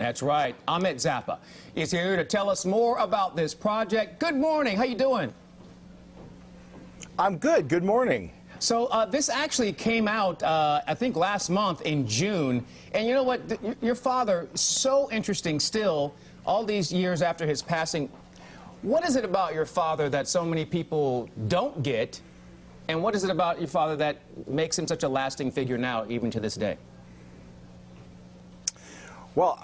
That's right. Ahmet Zappa is here to tell us more about this project. Good morning. How you doing? I'm good. Good morning. So this actually came out, I think, last month in June. And you know what? Your father, so interesting still, all these years after his passing. What is it about your father that so many people don't get? And what is it about your father that makes him such a lasting figure now, even to this day? Well,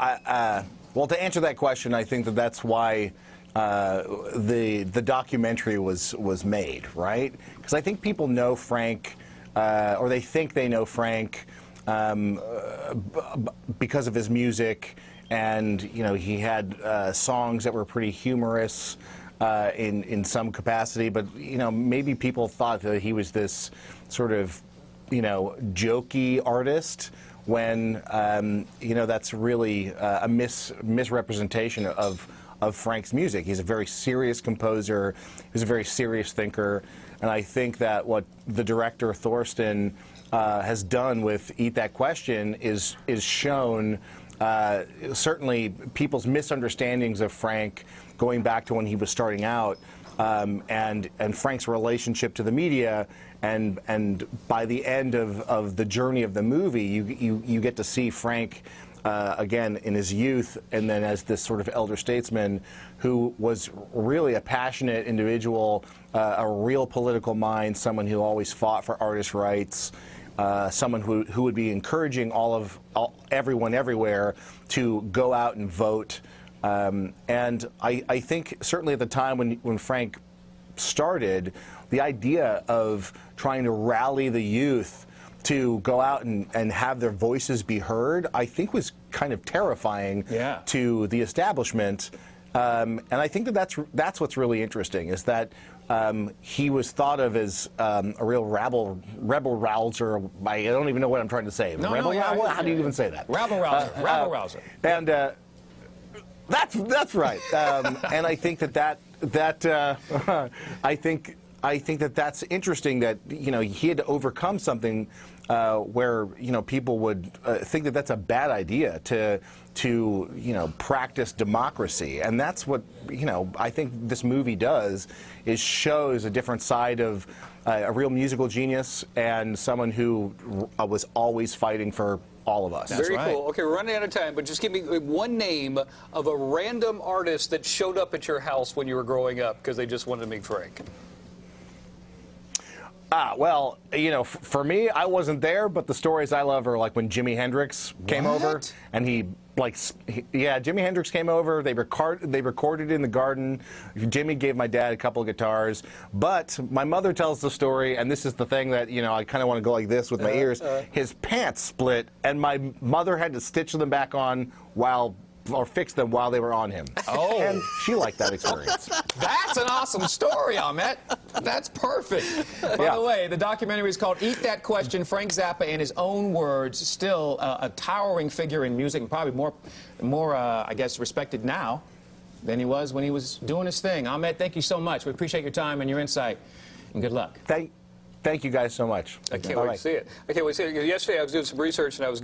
well, to answer that question, I think that's why the documentary was made, right? Because I think people know Frank, or they think they know Frank because of his music, and you know he had songs that were pretty humorous in some capacity, but you know maybe people thought that he was this sort of jokey artist, when you know that's really a misrepresentation of Frank's music. He's a very serious composer. He's a very serious thinker, and I think that what the director Thorsten has done with Eat That Question is shown certainly people's misunderstandings of Frank going back to when he was starting out, and Frank's relationship to the media, and by the end of the journey of the movie, you get to see Frank again in his youth, and then as this sort of elder statesman who was really a passionate individual, a real political mind, someone who always fought for artists' rights, someone who would be encouraging everyone everywhere to go out and vote. And I think certainly at the time when Frank started, the idea of trying to rally the youth to go out and have their voices be heard, I think was kind of terrifying to the establishment. And I think that's what's really interesting, is that he was thought of as a real rebel rouser. I don't even know what I'm trying to say. How do you even say that? Rabble rouser. Rabble rouser. And that's right. And I think I think that's interesting, that he had to overcome something where people would think that that's a bad idea to practice democracy, and that's what I think this movie does, is shows a different side of a real musical genius and someone who was always fighting for all of us. Very cool. Okay, we're running out of time, but just give me one name of a random artist that showed up at your house when you were growing up because they just wanted to meet Frank. Well, for me, I wasn't there, but the stories I love are like when Jimi Hendrix came over, and Jimi Hendrix came over. They recorded in the garden. Jimmy gave my dad a couple of guitars, but my mother tells the story, and this is the thing that I kind of want to go like this with my ears. His pants split, and my mother had to stitch them back on or fix them while they were on him. Oh. And she liked that experience. That's an awesome story, Ahmet. That's perfect. By the way, the documentary is called Eat That Question. Frank Zappa, in his own words, still a towering figure in music, and probably more I guess, respected now than he was when he was doing his thing. Ahmet, thank you so much. We appreciate your time and your insight, and good luck. Thank you guys so much. I can't wait to see it. I can't wait to see it. Yesterday I was doing some research, and I was